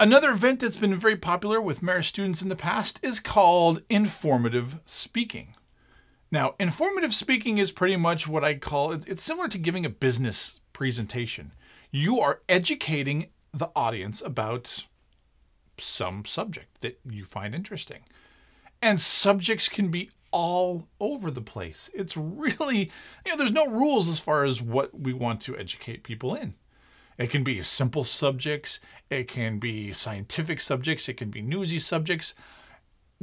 Another event that's been very popular with merit students in the past is called informative speaking. Now, informative speaking is pretty much what I call, it's similar to giving a business presentation. You are educating the audience about some subject that you find interesting. And subjects can be all over the place. It's really, there's no rules as far as what we want to educate people in. It can be simple subjects. It can be scientific subjects. It can be newsy subjects.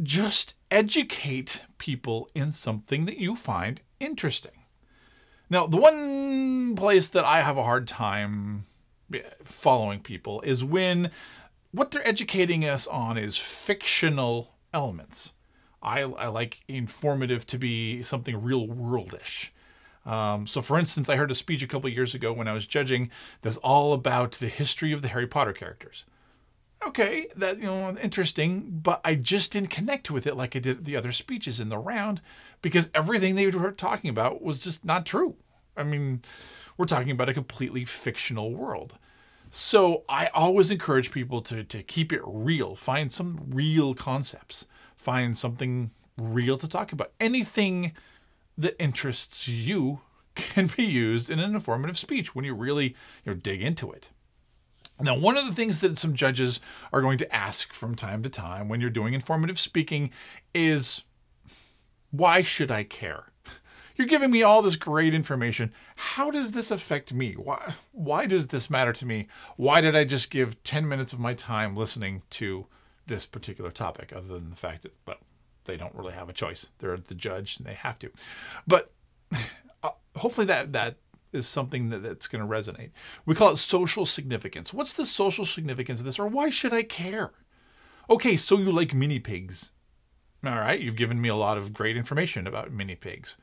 Just educate people in something that you find interesting. Now, the one place that I have a hard time following people is when what they're educating us on is fictional elements. I like informative to be something real worldish. So for instance, I heard a speech a couple of years ago when I was judging that's all about the history of the Harry Potter characters. Okay, that, interesting, but I just didn't connect with it like I did the other speeches in the round because everything they were talking about was just not true. I mean, we're talking about a completely fictional world. So I always encourage people to keep it real, find some real concepts, find something real to talk about. Anything that interests you can be used in an informative speech when you really dig into it. Now, one of the things that some judges are going to ask from time to time when you're doing informative speaking is, why should I care? You're giving me all this great information. How does this affect me? Why does this matter to me? Why did I just give 10 minutes of my time listening to this particular topic, other than the fact that, well, they don't really have a choice. They're the judge and they have to. But hopefully that is something that's going to resonate. We call it social significance. What's the social significance of this, or why should I care? Okay, so you like mini pigs. All right, you've given me a lot of great information about mini pigs.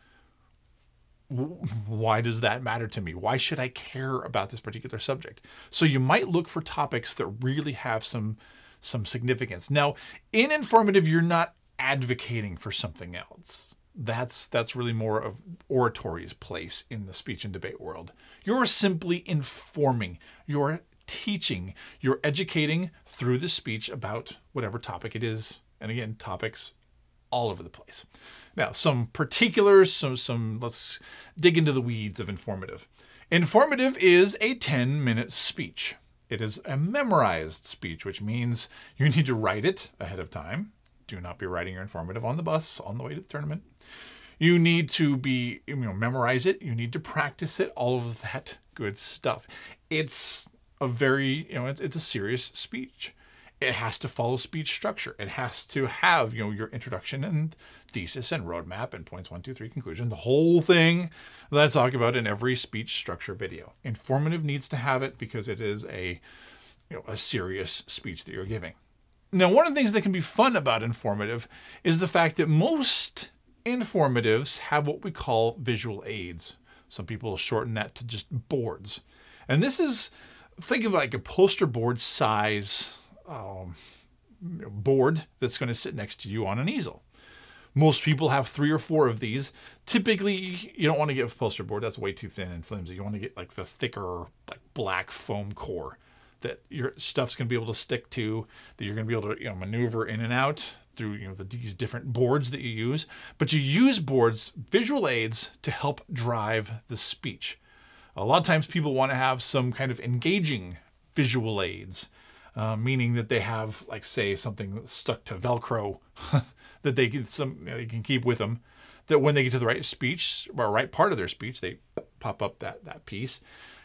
Why does that matter to me? Why should I care about this particular subject? So you might look for topics that really have some significance. Now, in informative, you're not advocating for something else. That's really more of oratory's place in the speech and debate world. You're simply informing, you're teaching, you're educating through the speech about whatever topic it is. And again, topics all over the place. Now, some particulars, let's dig into the weeds of informative. Informative is a 10-minute speech. It is a memorized speech, which means you need to write it ahead of time. Do not be writing your informative on the bus on the way to the tournament. You need to memorize it. You need to practice it, all of that good stuff. It's a very, it's a serious speech. It has to follow speech structure. It has to have, your introduction and thesis and roadmap and points 1, 2, 3, conclusion, the whole thing that I talk about in every speech structure video. Informative needs to have it because it is a serious speech that you're giving. Now, one of the things that can be fun about informative is the fact that most informatives have what we call visual aids. Some people shorten that to just boards. And this is, think of like a poster board size board that's going to sit next to you on an easel. Most people have 3 or 4 of these. Typically, you don't want to get a poster board. That's way too thin and flimsy. You want to get like the thicker, like black foam core that your stuff's going to be able to stick to, that you're going to be able to maneuver in and out through these different boards that you use. But you use boards, visual aids, to help drive the speech. A lot of times people want to have some kind of engaging visual aids, meaning that they have, like, say, something that's stuck to Velcro that they can keep with them, that when they get to the right speech, or right part of their speech, they pop up that piece.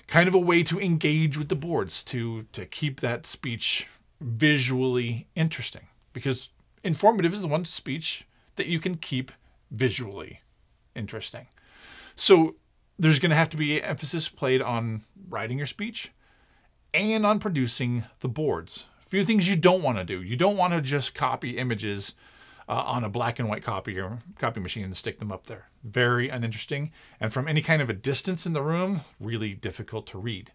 Kind of a way to engage with the boards, to keep that speech visually interesting. Because informative is the one speech that you can keep visually interesting. So there's going to have to be emphasis played on writing your speech and on producing the boards. A few things you don't want to do. You don't want to just copy images on a black and white copy machine and stick them up there. Very uninteresting. And from any kind of a distance in the room, really difficult to read.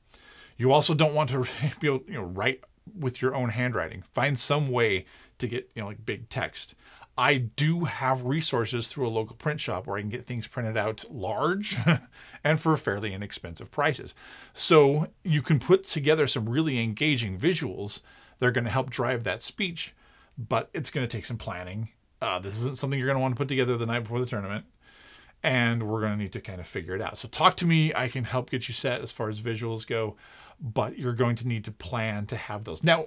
You also don't want to be able to write with your own handwriting. Find some way to get like big text. I do have resources through a local print shop where I can get things printed out large and for fairly inexpensive prices. So you can put together some really engaging visuals They're going to help drive that speech, but it's going to take some planning. This isn't something you're going to want to put together the night before the tournament, and we're going to need to kind of figure it out. So talk to me. I can help get you set as far as visuals go, but you're going to need to plan to have those. Now,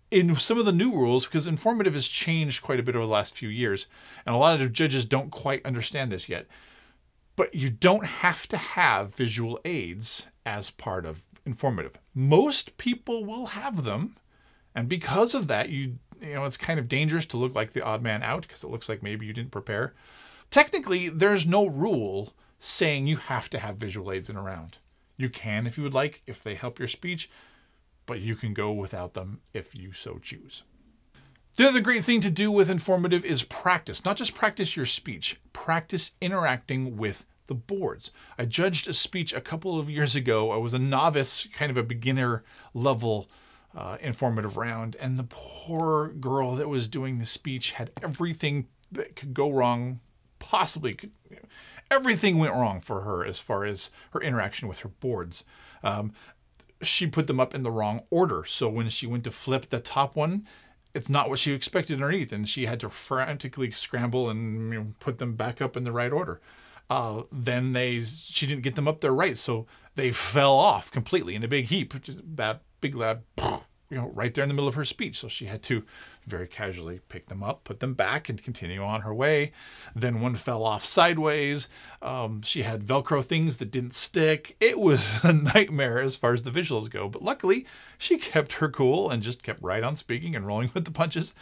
in some of the new rules, because informative has changed quite a bit over the last few years, and a lot of judges don't quite understand this yet, but you don't have to have visual aids as part of informative. Most people will have them, and because of that, you know, it's kind of dangerous to look like the odd man out because it looks like maybe you didn't prepare. Technically, there's no rule saying you have to have visual aids in a round. You can if you would like, if they help your speech, but you can go without them if you so choose. The other great thing to do with informative is practice. Not just practice your speech, practice interacting with the boards. I judged a speech a couple of years ago. I was a novice, kind of a beginner level informative round, and the poor girl that was doing the speech had everything that could go wrong, possibly could, everything went wrong for her as far as her interaction with her boards. She put them up in the wrong order. So when she went to flip the top one, it's not what she expected underneath, and she had to frantically scramble and put them back up in the right order. Then she didn't get them up there right, so they fell off completely in a big heap, which is that big loud, right there in the middle of her speech. So she had to very casually pick them up, put them back, and continue on her way. Then one fell off sideways. She had Velcro things that didn't stick. It was a nightmare as far as the visuals go, but luckily she kept her cool and just kept right on speaking and rolling with the punches.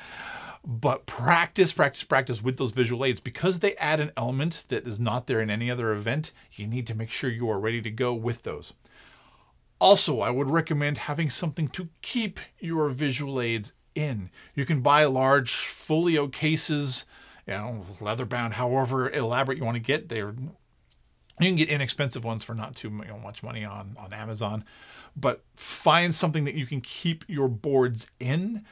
But practice, practice, practice with those visual aids. Because they add an element that is not there in any other event, you need to make sure you are ready to go with those. Also, I would recommend having something to keep your visual aids in. You can buy large folio cases, leather bound, however elaborate you want to get. You can get inexpensive ones for not too much money on Amazon, but find something that you can keep your boards in.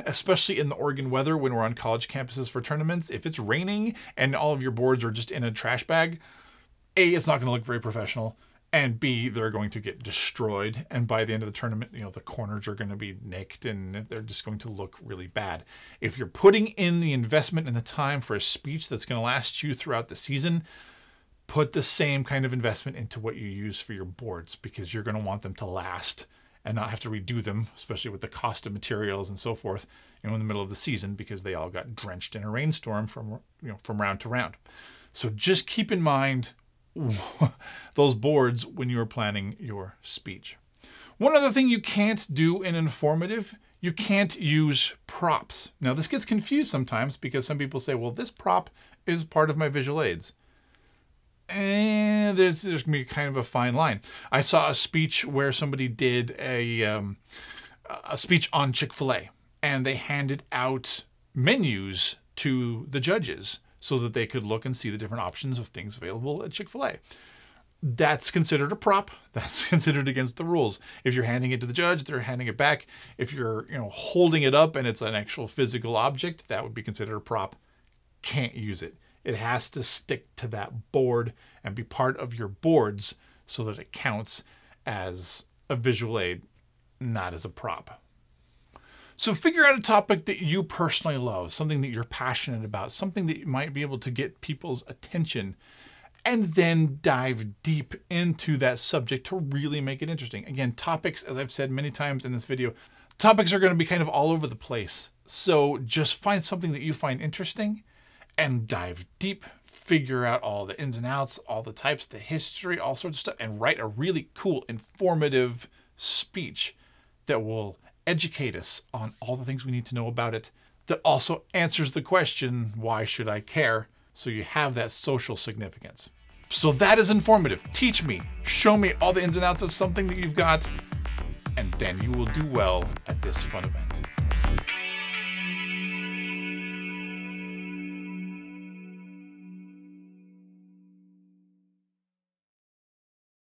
Especially in the Oregon weather when we're on college campuses for tournaments. If it's raining and all of your boards are just in a trash bag, A, it's not going to look very professional, and B, they're going to get destroyed. And by the end of the tournament, the corners are going to be nicked and they're just going to look really bad. If you're putting in the investment and the time for a speech that's going to last you throughout the season, put the same kind of investment into what you use for your boards, because you're going to want them to last and not have to redo them, especially with the cost of materials and so forth, in the middle of the season, because they all got drenched in a rainstorm from round to round. So just keep in mind those boards when you're planning your speech. One other thing you can't do in informative, you can't use props. Now this gets confused sometimes because some people say, well, this prop is part of my visual aids. And there's going to be kind of a fine line. I saw a speech where somebody did a speech on Chick-fil-A, and they handed out menus to the judges so that they could look and see the different options of things available at Chick-fil-A. That's considered a prop. That's considered against the rules. If you're handing it to the judge, they're handing it back. If you're holding it up and it's an actual physical object, that would be considered a prop. Can't use it. It has to stick to that board and be part of your boards so that it counts as a visual aid, not as a prop. So figure out a topic that you personally love, something that you're passionate about, something that you might be able to get people's attention, and then dive deep into that subject to really make it interesting. Again, topics, as I've said many times in this video, topics are going to be kind of all over the place. So just find something that you find interesting and dive deep, figure out all the ins and outs, all the types, the history, all sorts of stuff, and write a really cool, informative speech that will educate us on all the things we need to know about it, that also answers the question, why should I care? So you have that social significance. So that is informative. Teach me, show me all the ins and outs of something that you've got, and then you will do well at this fun event.